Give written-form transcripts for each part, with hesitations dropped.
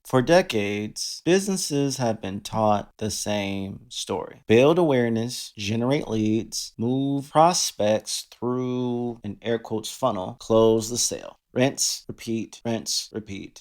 For decades, businesses have been taught the same story. Build awareness, generate leads, move prospects through an air quotes funnel, close the sale. Rinse, repeat,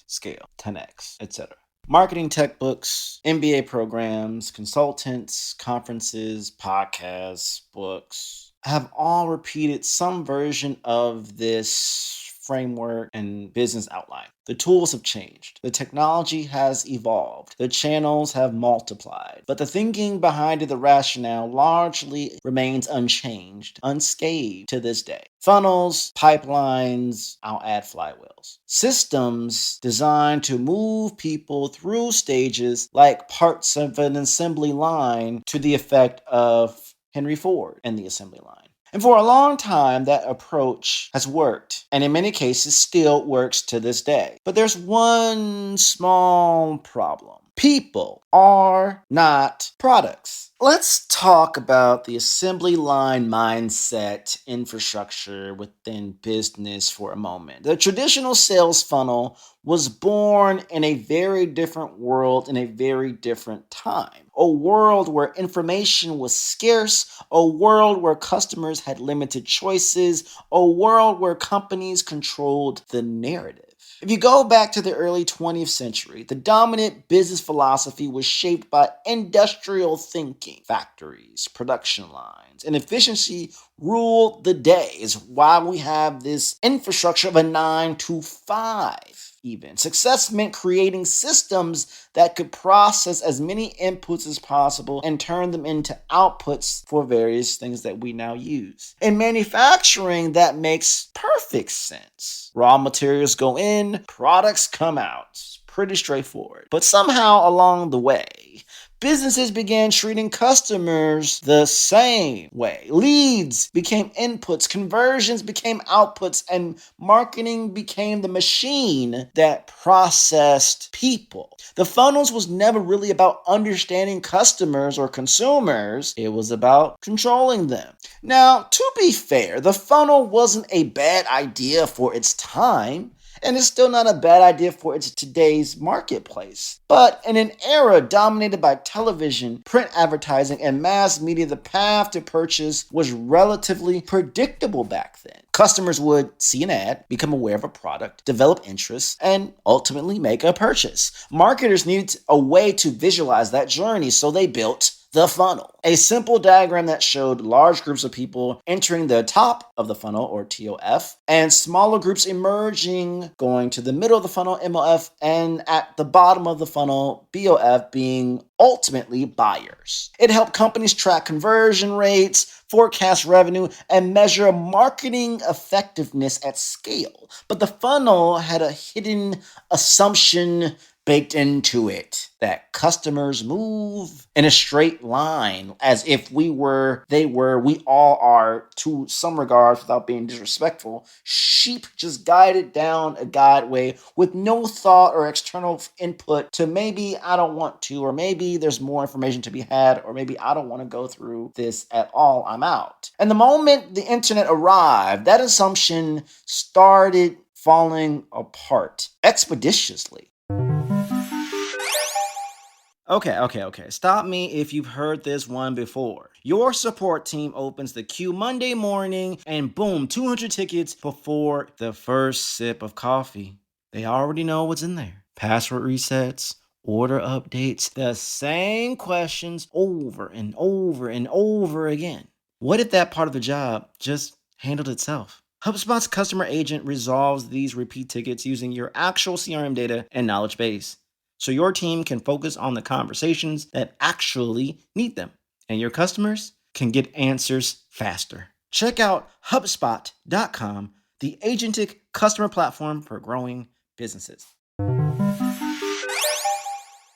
scale, 10x, etc. Marketing textbooks, MBA programs, consultants, conferences, podcasts, books have all repeated some version of this framework and business outline. The tools have changed. The technology has evolved. The channels have multiplied. But the thinking behind it, the rationale, largely remains unchanged, unscathed to this day. Funnels, pipelines, I'll add flywheels. Systems designed to move people through stages like parts of an assembly line to the effect of Henry Ford and the assembly line. And for a long time, that approach has worked, and in many cases still works to this day. But there's one small problem. People are not products. Let's talk about the assembly line mindset infrastructure within business for a moment. The traditional sales funnel was born in a very different world in a very different time. A world where information was scarce, a world where customers had limited choices, a world where companies controlled the narrative. If you go back to the early 20th century, the dominant business philosophy was shaped by industrial thinking. Factories, production lines, and efficiency ruled the day. Is why we have this infrastructure of a 9 to 5. Even. Success meant creating systems that could process as many inputs as possible and turn them into outputs for various things that we now use. In manufacturing, that makes perfect sense. Raw materials go in, products come out. It's pretty straightforward. But somehow along the way, businesses began treating customers the same way. Leads became inputs, conversions became outputs, and marketing became the machine that processed people. The funnels was never really about understanding customers or consumers. It was about controlling them. Now, to be fair, the funnel wasn't a bad idea for its time. And it's still not a bad idea for its today's marketplace. But in an era dominated by television, print advertising, and mass media, the path to purchase was relatively predictable back then. Customers would see an ad, become aware of a product, develop interest, and ultimately make a purchase. Marketers needed a way to visualize that journey, so they built the funnel, a simple diagram that showed large groups of people entering the top of the funnel, or TOF, and smaller groups emerging, going to the middle of the funnel, MOF, and at the bottom of the funnel, BOF, being ultimately buyers. It helped companies track conversion rates, forecast revenue, and measure marketing effectiveness at scale. But the funnel had a hidden assumption baked into it that customers move in a straight line as if we all are, to some regards, without being disrespectful, sheep just guided down a guideway with no thought or external input to maybe I don't want to, or maybe there's more information to be had, or maybe I don't want to go through this at all, I'm out. And the moment the internet arrived, that assumption started falling apart expeditiously. Okay. Stop me if you've heard this one before. Your support team opens the queue Monday morning and boom, 200 tickets before the first sip of coffee. They already know what's in there. Password resets, order updates, the same questions over and over and over again. What if that part of the job just handled itself? HubSpot's customer agent resolves these repeat tickets using your actual CRM data and knowledge base, so your team can focus on the conversations that actually need them, and your customers can get answers faster. Check out HubSpot.com, the agentic customer platform for growing businesses.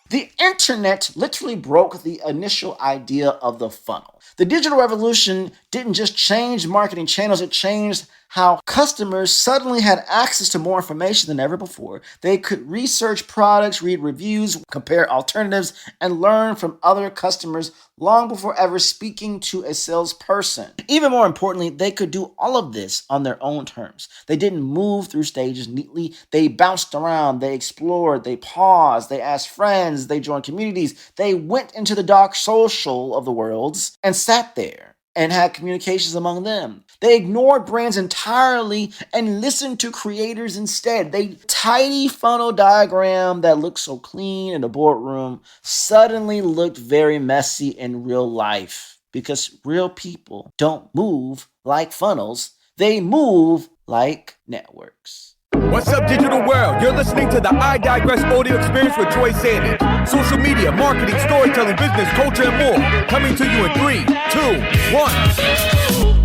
The internet literally broke the initial idea of the funnel. The digital revolution didn't just change marketing channels, it changed how customers suddenly had access to more information than ever before. They could research products, read reviews, compare alternatives, and learn from other customers long before ever speaking to a salesperson. Even more importantly, they could do all of this on their own terms. They didn't move through stages neatly. They bounced around, they explored, they paused, they asked friends, they joined communities, they went into the dark social of the worlds and sat there and had communications among them. They ignored brands entirely and listened to creators instead. They tidy funnel diagram that looked so clean in the boardroom suddenly looked very messy in real life because real people don't move like funnels. They move like networks. What's up, digital world? You're listening to the I Digress audio experience with Troy Sandidge. Social media, marketing, storytelling, business, culture, and more. Coming to you in 3, 2, 1.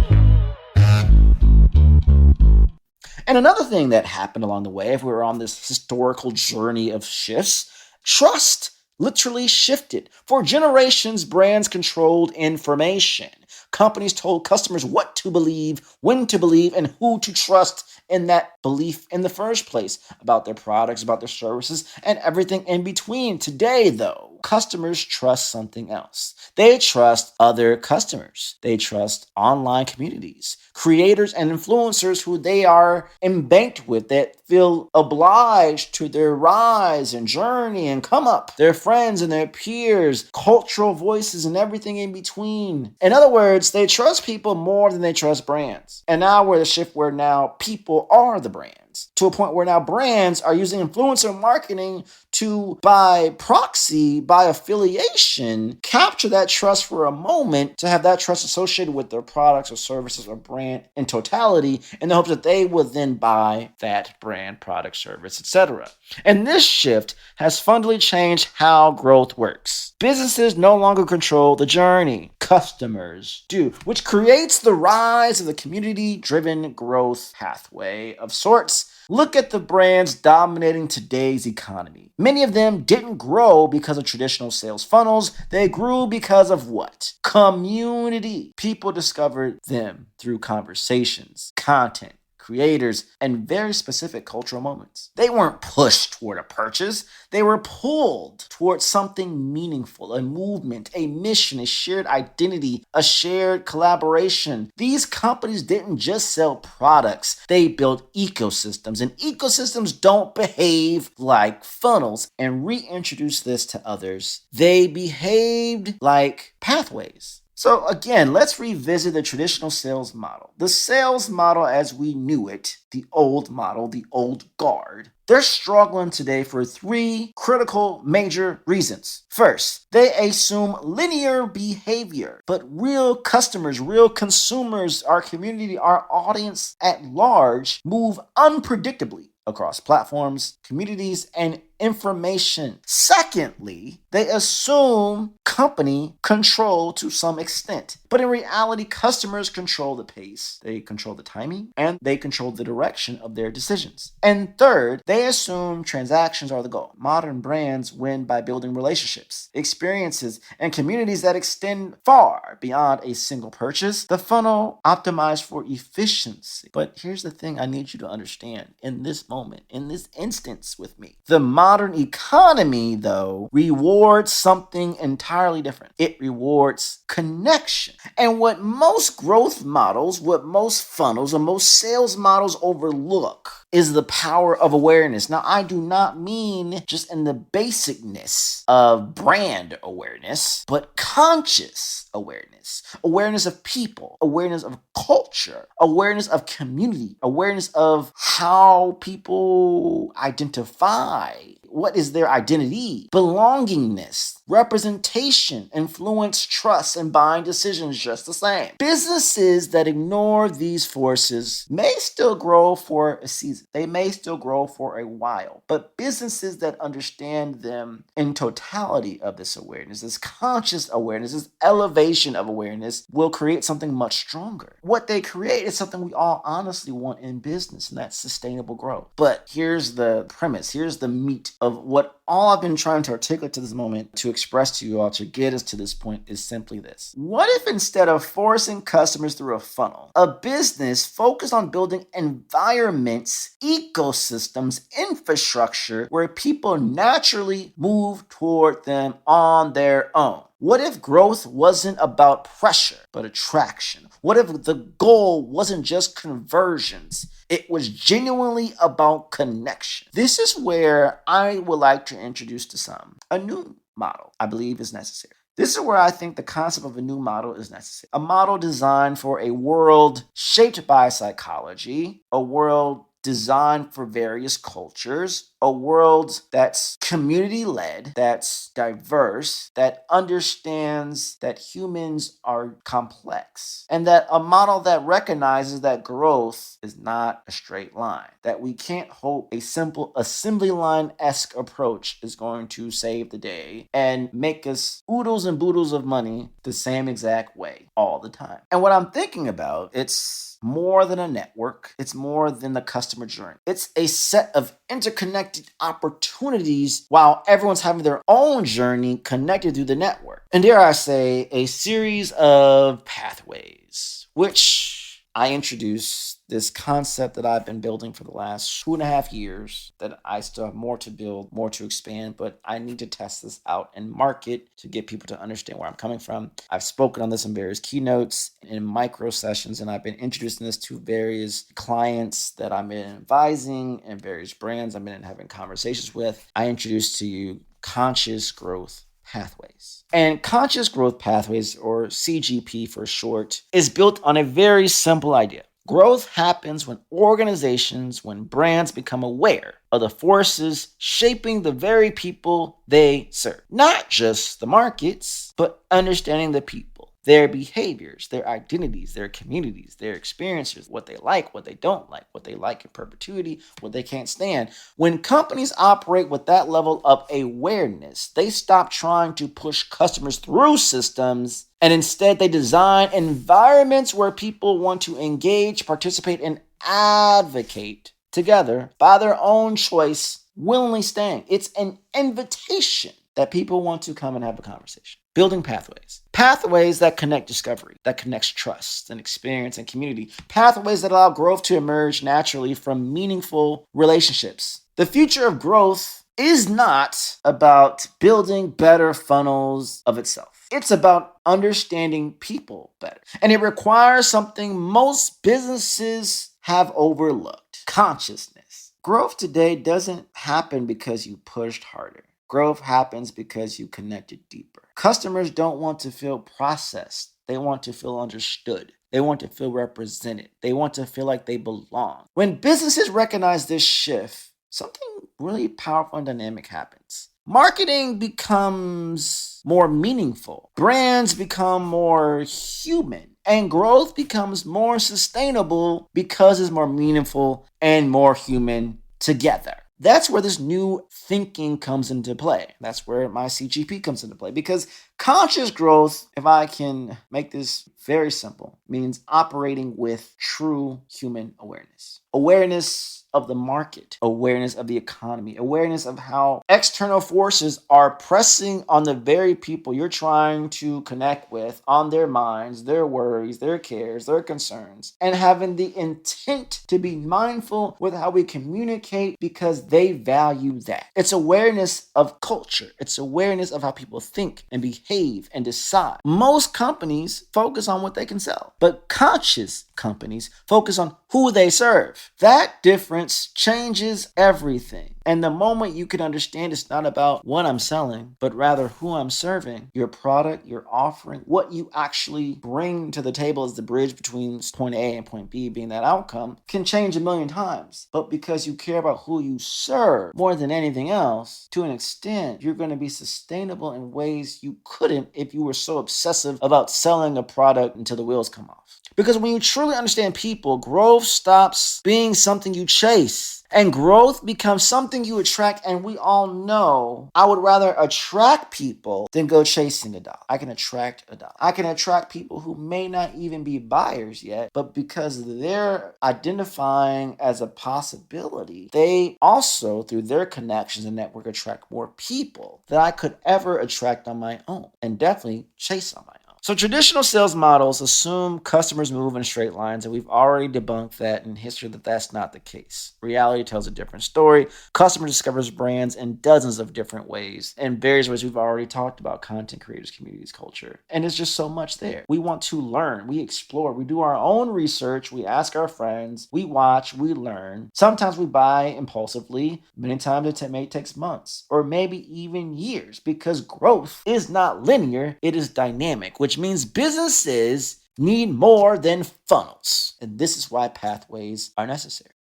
And another thing that happened along the way, if we were on this historical journey of shifts, trust literally shifted. For generations, brands controlled information. Companies told customers what to believe, when to believe, and who to trust in that belief in the first place about their products, about their services, and everything in between. Today, though, customers trust something else. They trust other customers. They trust online communities, creators and influencers who they are embanked with, that feel obliged to their rise and journey and come up, their friends and their peers, cultural voices, and everything in between. In other words, they trust people more than they trust brands. And now we're the shift where now people are the brands, to a point where now brands are using influencer marketing to, by proxy, by affiliation, capture that trust for a moment, to have that trust associated with their products or services or brand in totality, in the hopes that they will then buy that brand, product, service, etc. And this shift has fundamentally changed how growth works. Businesses no longer control the journey. Customers do, which creates the rise of the community-driven growth pathway of sorts. Look at the brands dominating today's economy. Many of them didn't grow because of traditional sales funnels. They grew because of what? Community. People discovered them through conversations, content, creators, and very specific cultural moments. They weren't pushed toward a purchase. They were pulled towards something meaningful, a movement, a mission, a shared identity, a shared collaboration. These companies didn't just sell products. They built ecosystems, and ecosystems don't behave like funnels. And reintroduce this to others. They behaved like pathways. So again, let's revisit the traditional sales model. The sales model as we knew it, the old model, the old guard, they're struggling today for 3 critical major reasons. First, they assume linear behavior, but real customers, real consumers, our community, our audience at large move unpredictably across platforms, communities, and information. Secondly, they assume company control to some extent. But in reality, customers control the pace, they control the timing, and they control the direction of their decisions. And third, they assume transactions are the goal. Modern brands win by building relationships, experiences, and communities that extend far beyond a single purchase. The funnel optimized for efficiency. But here's the thing I need you to understand in this moment, in this instance with me. The modern economy, though, rewards something entirely different. It rewards connection. And what most growth models, what most funnels, and most sales models overlook is the power of awareness. Now, I do not mean just in the basicness of brand awareness, but conscious awareness. Awareness of people, awareness of culture, awareness of community, awareness of how people identify. What is their identity? Belongingness, representation, influence, trust, and buying decisions just the same. Businesses that ignore these forces may still grow for a season. They may still grow for a while. But businesses that understand them in totality of this awareness, this conscious awareness, this elevation of awareness, will create something much stronger. What they create is something we all honestly want in business, and that's sustainable growth. But here's the premise. Here's the meat of what all I've been trying to articulate to this moment to express to you all to get us to this point is simply this. What if instead of forcing customers through a funnel, a business focused on building environments, ecosystems, infrastructure where people naturally move toward them on their own? What if growth wasn't about pressure, but attraction? What if the goal wasn't just conversions? It was genuinely about connection. This is where I would like to introduce to some a new model I believe is necessary. This is where I think the concept of a new model is necessary. A model designed for a world shaped by psychology, a world designed for various cultures, a world that's community-led, that's diverse, that understands that humans are complex, and that a model that recognizes that growth is not a straight line, that we can't hope a simple assembly line-esque approach is going to save the day and make us oodles and boodles of money the same exact way all the time. And what I'm thinking about, it's more than a network. It's more than the customer journey. It's a set of interconnected opportunities while everyone's having their own journey connected through the network. And dare I say, a series of pathways, which I introduced this concept that I've been building for the last 2.5 years, that I still have more to build, more to expand, but I need to test this out and market to get people to understand where I'm coming from. I've spoken on this in various keynotes and micro sessions, and I've been introducing this to various clients that I've been advising and various brands I've been having conversations with. I introduced to you conscious growth pathways. And conscious growth pathways, or CGP for short, is built on a very simple idea. Growth happens when organizations, when brands become aware of the forces shaping the very people they serve. Not just the markets, but understanding the people, their behaviors, their identities, their communities, their experiences, what they like, what they don't like, what they like in perpetuity, what they can't stand. When companies operate with that level of awareness, they stop trying to push customers through systems, and instead they design environments where people want to engage, participate, and advocate together by their own choice, willingly staying. It's an invitation that people want to come and have a conversation. Building pathways. Pathways that connect discovery, that connects trust and experience and community. Pathways that allow growth to emerge naturally from meaningful relationships. The future of growth is not about building better funnels of itself. It's about understanding people better. And it requires something most businesses have overlooked: consciousness. Growth today doesn't happen because you pushed harder. Growth happens because you connected deeper. Customers don't want to feel processed. They want to feel understood. They want to feel represented. They want to feel like they belong. When businesses recognize this shift, something really powerful and dynamic happens. Marketing becomes more meaningful. Brands become more human. And growth becomes more sustainable because it's more meaningful and more human together. That's where this new thinking comes into play. That's where my CGP comes into play. Because conscious growth, if I can make this very simple, means operating with true human awareness. Awareness of the market, awareness of the economy, awareness of how external forces are pressing on the very people you're trying to connect with, on their minds, their worries, their cares, their concerns, and having the intent to be mindful with how we communicate because they value that. It's awareness of culture. It's awareness of how people think and behave and decide. Most companies focus on what they can sell, but conscious companies focus on who they serve. That difference changes everything. And the moment you can understand it's not about what I'm selling, but rather who I'm serving, your product, your offering, what you actually bring to the table as the bridge between point A and point B being that outcome, can change a million times. But because you care about who you serve more than anything else, to an extent, you're going to be sustainable in ways you couldn't if you were so obsessive about selling a product until the wheels come off. Because when you truly understand people, growth stops being something you chase And growth becomes something you attract, and we all know I would rather attract people than go chasing a dollar. I can attract a dollar. I can attract people who may not even be buyers yet, but because they're identifying as a possibility, they also, through their connections and network, attract more people that I could ever attract on my own and definitely chase on my own. So traditional sales models assume customers move in straight lines, and we've already debunked that in history that that's not the case. Reality tells a different story. Customer discovers brands in dozens of different ways, and various ways we've already talked about: content creators, communities, culture. And there's just so much there. We want to learn, we explore, we do our own research, we ask our friends, we watch, we learn. Sometimes we buy impulsively. Many times it may take months or maybe even years, because growth is not linear, it is dynamic, which means businesses need more than funnels. And this is why pathways are necessary.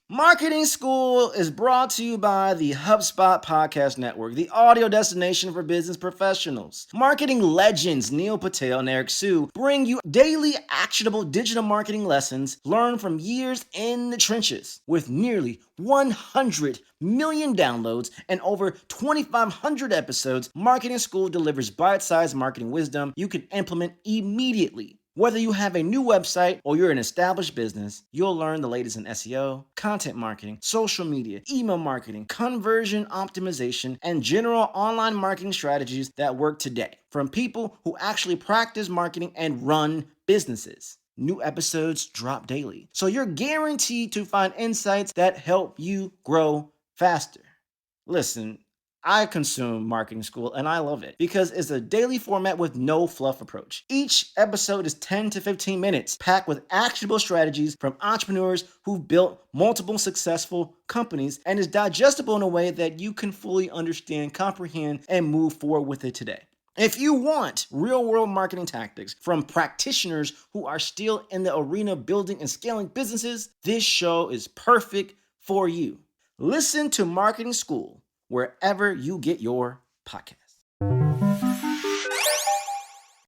Marketing School is brought to you by the HubSpot Podcast Network, the audio destination for business professionals. Marketing legends Neil Patel and Eric Sue bring you daily actionable digital marketing lessons learned from years in the trenches. With nearly 100 million downloads and over 2,500 episodes, Marketing School delivers bite-sized marketing wisdom you can implement immediately. Whether you have a new website or you're an established business, you'll learn the latest in SEO, content marketing, social media, email marketing, conversion optimization, and general online marketing strategies that work today from people who actually practice marketing and run businesses. New episodes drop daily, so you're guaranteed to find insights that help you grow faster. Listen, I consume Marketing School and I love it because it's a daily format with no fluff approach. Each episode is 10 to 15 minutes, packed with actionable strategies from entrepreneurs who've built multiple successful companies, and is digestible in a way that you can fully understand, comprehend, and move forward with it today. If you want real-world marketing tactics from practitioners who are still in the arena building and scaling businesses, this show is perfect for you. Listen to Marketing School wherever you get your podcast.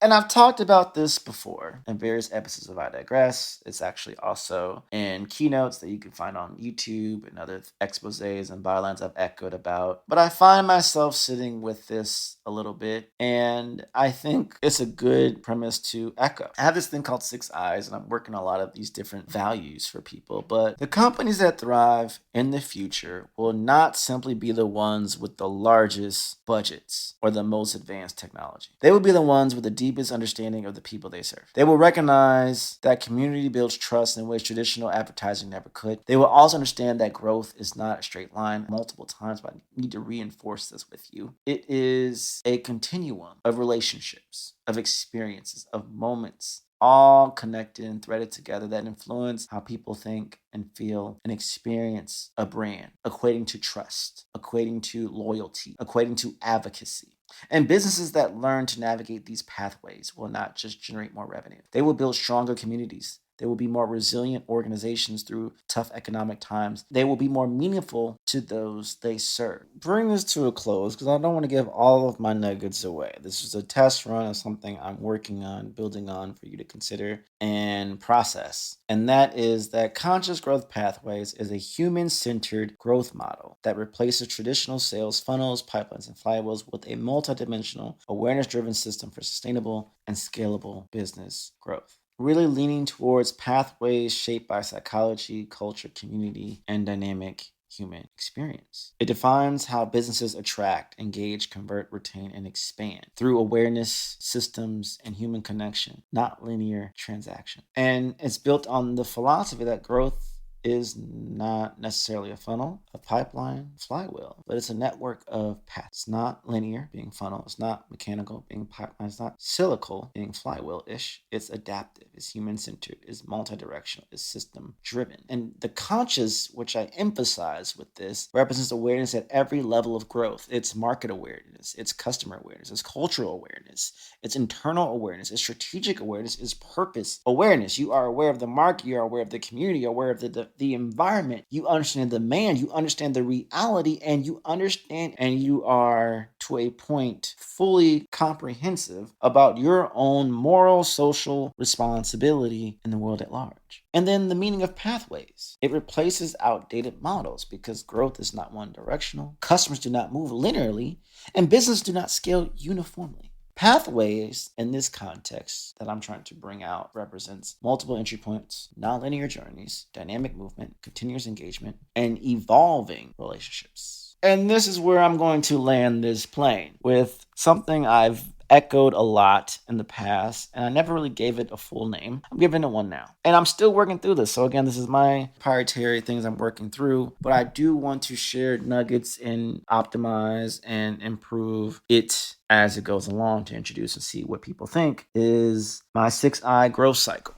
And I've talked about this before in various episodes of I Digress. It's actually also in keynotes that you can find on YouTube and other exposés and bylines I've echoed about. But I find myself sitting with this a little bit, and I think it's a good premise to echo. I have this thing called 6 Eyes, and I'm working on a lot of these different values for people. But the companies that thrive in the future will not simply be the ones with the largest budgets or the most advanced technology. They will be the ones with the deepest understanding of the people they serve. They will recognize that community builds trust in ways traditional advertising never could. They will also understand that growth is not a straight line multiple times, but I need to reinforce this with you. It is a continuum of relationships, of experiences, of moments, all connected and threaded together that influence how people think and feel and experience a brand, equating to trust, equating to loyalty, equating to advocacy. And businesses that learn to navigate these pathways will not just generate more revenue. They will build stronger communities. They will be more resilient organizations through tough economic times. They will be more meaningful to those they serve. Bring this to a close because I don't want to give all of my nuggets away. This is a test run of something I'm working on, building on for you to consider and process. And that is that Conscious Growth Pathways is a human-centered growth model that replaces traditional sales funnels, pipelines, and flywheels with a multidimensional, awareness-driven system for sustainable and scalable business growth. Really leaning towards pathways shaped by psychology, culture, community, and dynamic human experience. It defines how businesses attract, engage, convert, retain, and expand through awareness, systems, and human connection, not linear transaction. And it's built on the philosophy that growth is not necessarily a funnel, a pipeline, flywheel, but it's a network of paths. It's not linear, being funnel. It's not mechanical, being pipeline. It's not cyclical, being flywheel-ish. It's adaptive. It's human-centered. It's multi-directional. It's system-driven. And the conscious, which I emphasize with this, represents awareness at every level of growth. It's market awareness. It's customer awareness. It's cultural awareness. It's internal awareness. It's strategic awareness. It's purpose awareness. You are aware of the market. You are aware of the community. You're aware of the environment. You understand the demand. You understand the reality, and you understand, and you are to a point fully comprehensive about your own moral, social responsibility in the world at large. And then the meaning of pathways. It replaces outdated models because growth is not one directional, customers do not move linearly, and business do not scale uniformly. Pathways in this context that I'm trying to bring out represents multiple entry points, nonlinear journeys, dynamic movement, continuous engagement, and evolving relationships. And this is where I'm going to land this plane with something I've echoed a lot in the past, and I never really gave it a full name. I'm giving it one now. And I'm still working through this. So again, this is my proprietary things I'm working through, but I do want to share nuggets and optimize and improve it as it goes along to introduce and see what people think is my 6I growth cycle.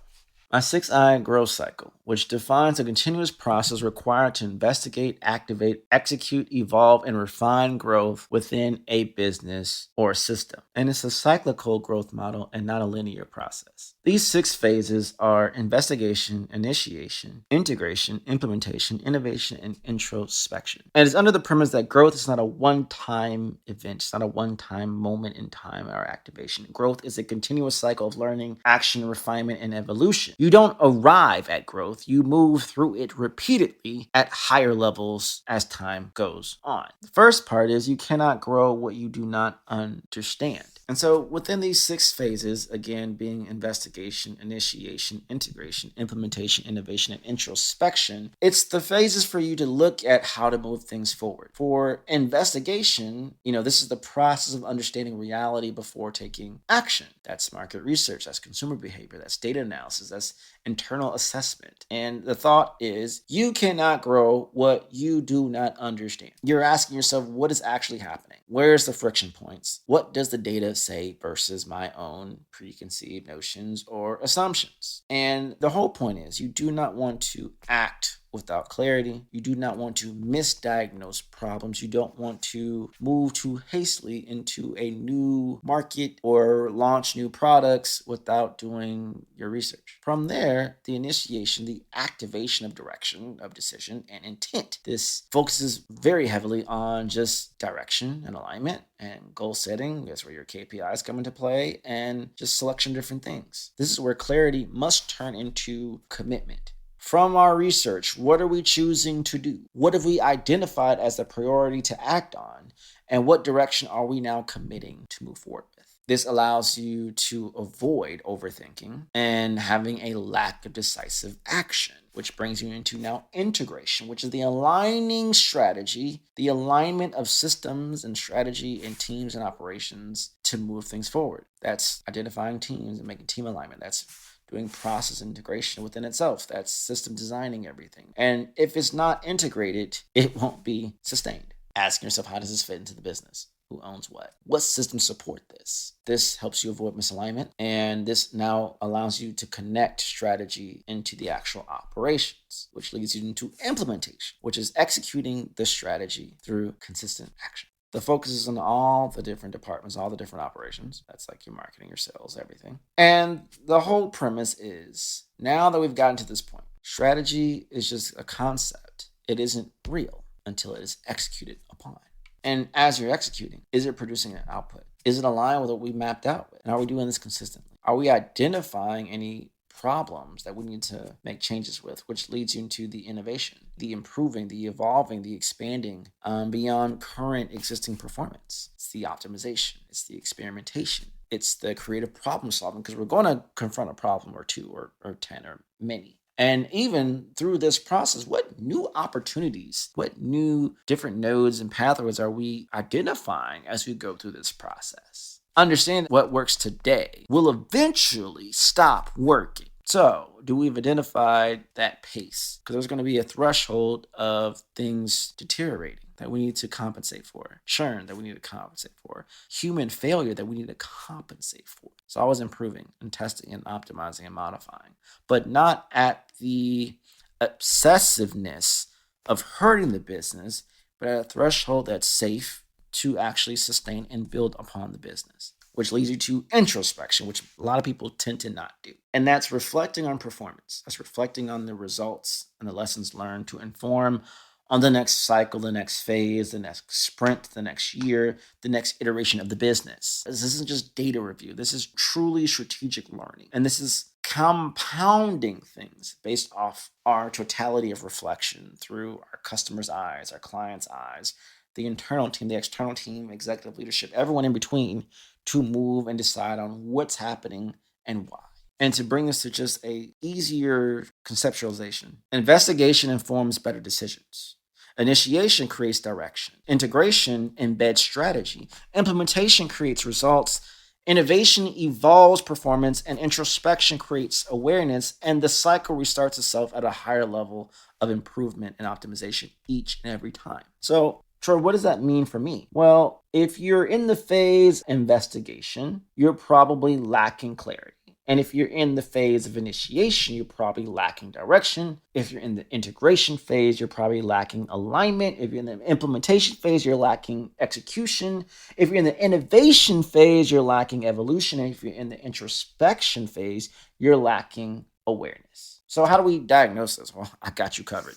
My 6I growth cycle, which defines a continuous process required to investigate, activate, execute, evolve, and refine growth within a business or system. And it's a cyclical growth model and not a linear process. These 6 phases are investigation, initiation, integration, implementation, innovation, and introspection. And it's under the premise that growth is not a one-time event. It's not a one-time moment in time or activation. Growth is a continuous cycle of learning, action, refinement, and evolution. You don't arrive at growth. You move through it repeatedly at higher levels as time goes on. The first part is you cannot grow what you do not understand. And so within these 6 phases, again, being investigation, initiation, integration, implementation, innovation, and introspection, it's the phases for you to look at how to move things forward. For investigation, this is the process of understanding reality before taking action. That's market research, that's consumer behavior, that's data analysis, that's internal assessment. And the thought is you cannot grow what you do not understand. You're asking yourself, what is actually happening? Where's the friction points? What does the data say versus my own preconceived notions or assumptions? And the whole point is you do not want to act without clarity. You do not want to misdiagnose problems. You don't want to move too hastily into a new market or launch new products without doing your research. From there, the initiation, the activation of direction, of decision, and intent. This focuses very heavily on just direction and alignment and goal setting. That's where your KPIs come into play, and just selection of different things. This is where clarity must turn into commitment. From our research, what are we choosing to do? What have we identified as the priority to act on? And what direction are we now committing to move forward with? This allows you to avoid overthinking and having a lack of decisive action, which brings you into now integration, which is the aligning strategy, the alignment of systems and strategy and teams and operations to move things forward. That's identifying teams and making team alignment. That's doing process integration within itself. That's system designing everything. And if it's not integrated, it won't be sustained. Asking yourself, how does this fit into the business? Who owns what? What systems support this? This helps you avoid misalignment, and this now allows you to connect strategy into the actual operations, which leads you into implementation, which is executing the strategy through consistent action. The focus is on all the different departments, all the different operations. That's like your marketing, your sales, everything. And the whole premise is, now that we've gotten to this point, strategy is just a concept. It isn't real until it is executed upon. And as you're executing, is it producing an output? Is it aligned with what we mapped out with? And are we doing this consistently? Are we identifying any problems that we need to make changes with, which leads you into the innovation, the improving, the evolving, the expanding beyond current existing performance? It's the optimization, it's the experimentation, it's the creative problem solving, because we're going to confront a problem or two or 10 or many. And even through this process, what new opportunities, what new different nodes and pathways are we identifying as we go through this process? Understand what works today will eventually stop working. So, do we've identified that pace? Because there's going to be a threshold of things deteriorating that we need to compensate for, churn that we need to compensate for, human failure that we need to compensate for. It's always improving and testing and optimizing and modifying, but not at the obsessiveness of hurting the business, but at a threshold that's safe to actually sustain and build upon the business, which leads you to introspection, which a lot of people tend to not do. And that's reflecting on performance. That's reflecting on the results and the lessons learned to inform on the next cycle, the next phase, the next sprint, the next year, the next iteration of the business. This isn't just data review. This is truly strategic learning. And this is compounding things based off our totality of reflection through our customers' eyes, our clients' eyes, the internal team, the external team, executive leadership, everyone in between, to move and decide on what's happening and why. And to bring this to just a easier conceptualization, investigation informs better decisions. Initiation creates direction. Integration embeds strategy. Implementation creates results. Innovation evolves performance, and introspection creates awareness, and the cycle restarts itself at a higher level of improvement and optimization each and every time. So, Troy, what does that mean for me? Well, if you're in the phase investigation, you're probably lacking clarity. And if you're in the phase of initiation, you're probably lacking direction. If you're in the integration phase, you're probably lacking alignment. If you're in the implementation phase, you're lacking execution. If you're in the innovation phase, you're lacking evolution. And if you're in the introspection phase, you're lacking awareness. So how do we diagnose this? Well, I got you covered.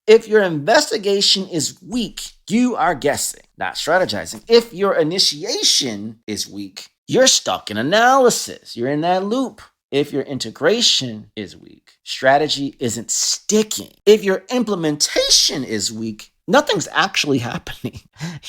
If your investigation is weak, you are guessing, not strategizing. If your initiation is weak, you're stuck in analysis. You're in that loop. If your integration is weak, strategy isn't sticking. If your implementation is weak, nothing's actually happening.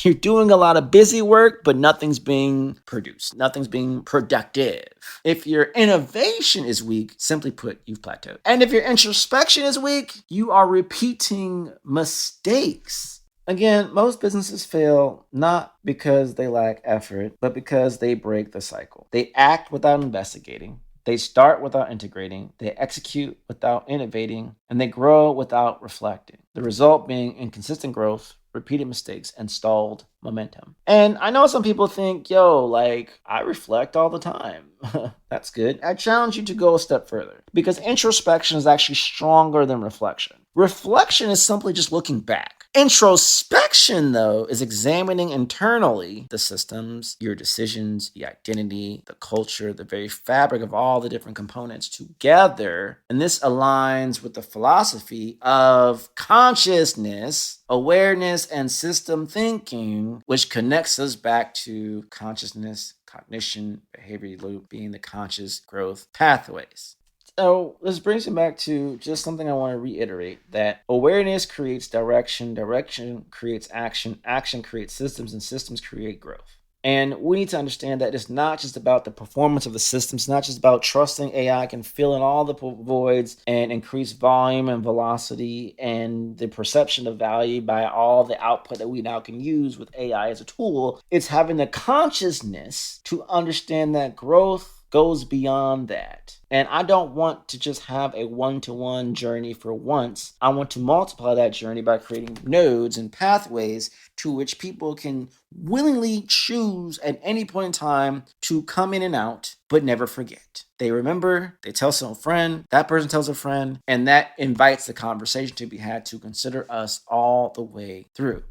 You're doing a lot of busy work, but nothing's being produced. Nothing's being productive. If your innovation is weak, simply put, you've plateaued. And if your introspection is weak, you are repeating mistakes. Again, most businesses fail not because they lack effort, but because they break the cycle. They act without investigating. They start without integrating, they execute without innovating, and they grow without reflecting. The result being inconsistent growth, repeated mistakes, and stalled momentum. And I know some people think, I reflect all the time. That's good. I challenge you to go a step further because introspection is actually stronger than reflection. Reflection is simply just looking back. Introspection, though, is examining internally the systems, your decisions, the identity, the culture, the very fabric of all the different components together. And this aligns with the philosophy of consciousness, awareness, and system thinking, which connects us back to consciousness, cognition, behavior loop being the conscious growth pathways. So this brings me back to just something I want to reiterate, that awareness creates direction, direction creates action, action creates systems, and systems create growth. And we need to understand that it's not just about the performance of the systems, not just about trusting AI can fill in all the voids and increase volume and velocity and the perception of value by all the output that we now can use with AI as a tool. It's having the consciousness to understand that growth goes beyond that. And I don't want to just have a one-to-one journey for once. I want to multiply that journey by creating nodes and pathways to which people can willingly choose at any point in time to come in and out, but never forget. They remember, they tell some friend, that person tells a friend, and that invites the conversation to be had to consider us all the way through.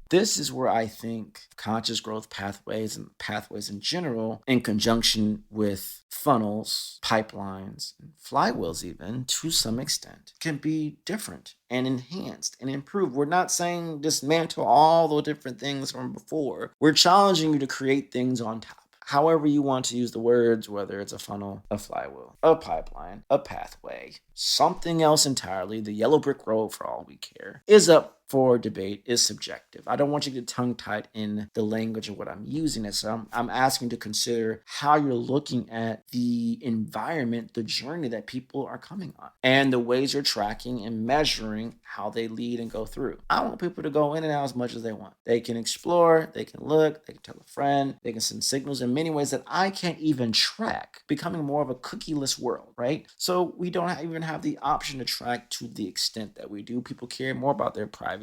This is where I think conscious growth pathways and pathways in general, in conjunction with funnels, pipelines, and flywheels even, to some extent, can be different and enhanced and improved. We're not saying dismantle all the different things from before. We're challenging you to create things on top. However you want to use the words, whether it's a funnel, a flywheel, a pipeline, a pathway, something else entirely, the yellow brick road for all we care, is up for debate, is subjective. I don't want you to get tongue-tied in the language of what I'm using. So I'm asking to consider how you're looking at the environment, the journey that people are coming on, and the ways you're tracking and measuring how they lead and go through. I want people to go in and out as much as they want. They can explore, they can look, they can tell a friend, they can send signals in many ways that I can't even track, becoming more of a cookieless world, right? So we don't even have the option to track to the extent that we do. People care more about their privacy.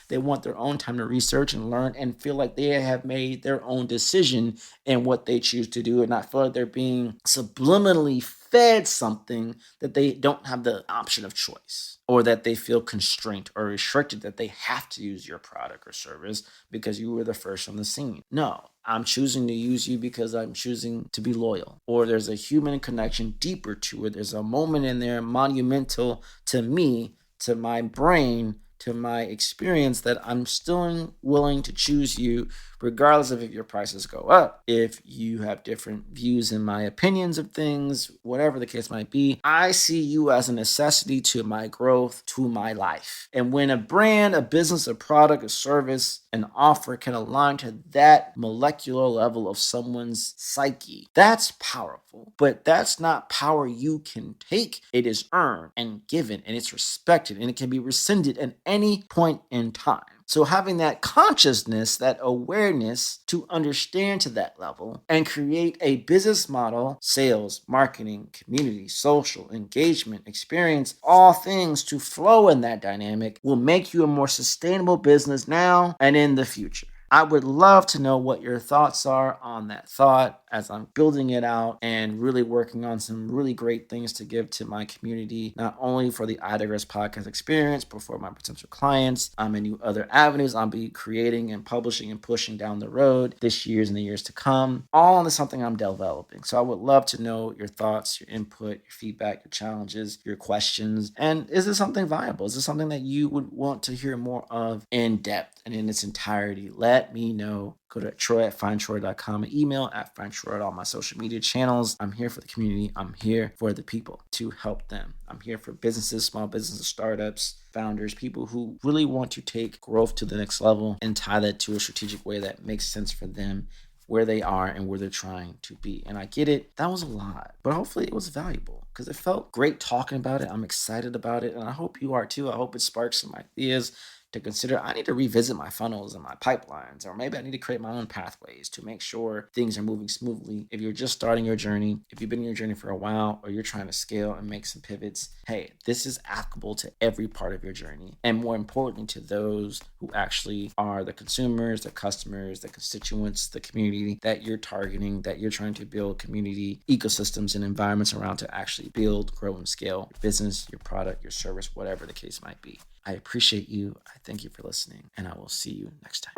They want their own time to research and learn and feel like they have made their own decision in what they choose to do and not feel like they're being subliminally fed something that they don't have the option of choice, or that they feel constrained or restricted that they have to use your product or service because you were the first on the scene. No, I'm choosing to use you because I'm choosing to be loyal, or there's a human connection deeper to it. There's a moment in there monumental to me, to my brain, to my experience that I'm still willing to choose you regardless of if your prices go up, if you have different views in my opinions of things, whatever the case might be. I see you as a necessity to my growth, to my life. And when a brand, a business, a product, a service, an offer can align to that molecular level of someone's psyche, that's powerful. But that's not power you can take. It is earned and given, and it's respected, and it can be rescinded at any point in time. So having that consciousness, that awareness to understand to that level and create a business model, sales, marketing, community, social, engagement, experience, all things to flow in that dynamic will make you a more sustainable business now and in the future. I would love to know what your thoughts are on that thought as I'm building it out and really working on some really great things to give to my community, not only for the I Digress podcast experience, but for my potential clients, and new other avenues I'll be creating and publishing and pushing down the road this year and the years to come. All into something I'm developing. So I would love to know your thoughts, your input, your feedback, your challenges, your questions. And is this something viable? Is this something that you would want to hear more of in depth and in its entirety? Let me know. Go to troy@findtroy.com, email at findtroy at all my social media channels. I'm here for the community. I'm here for the people to help them. I'm here for businesses, small businesses, startups, founders, people who really want to take growth to the next level and tie that to a strategic way that makes sense for them, where they are and where they're trying to be. And I get it. That was a lot, but hopefully it was valuable because it felt great talking about it. I'm excited about it. And I hope you are too. I hope it sparks some ideas to consider. I need to revisit my funnels and my pipelines, or maybe I need to create my own pathways to make sure things are moving smoothly. If you're just starting your journey, if you've been in your journey for a while, or you're trying to scale and make some pivots, hey, this is applicable to every part of your journey. And more importantly, to those who actually are the consumers, the customers, the constituents, the community that you're targeting, that you're trying to build community ecosystems and environments around to actually build, grow, and scale your business, your product, your service, whatever the case might be. I appreciate you. I thank you for listening, and I will see you next time.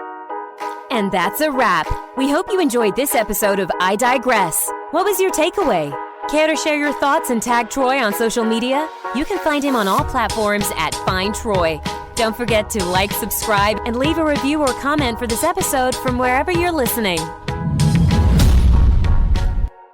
And that's a wrap. We hope you enjoyed this episode of I Digress. What was your takeaway? Care to share your thoughts and tag Troy on social media? You can find him on all platforms at Find Troy. Don't forget to like, subscribe, and leave a review or comment for this episode from wherever you're listening.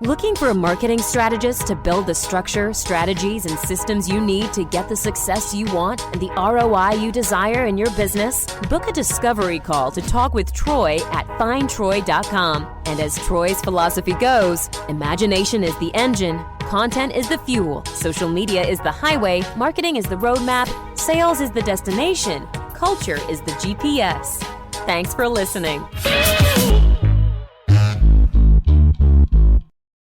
Looking for a marketing strategist to build the structure, strategies, and systems you need to get the success you want and the ROI you desire in your business? Book a discovery call to talk with Troy at findtroy.com. And as Troy's philosophy goes, imagination is the engine, content is the fuel, social media is the highway, marketing is the roadmap, sales is the destination, culture is the GPS. Thanks for listening.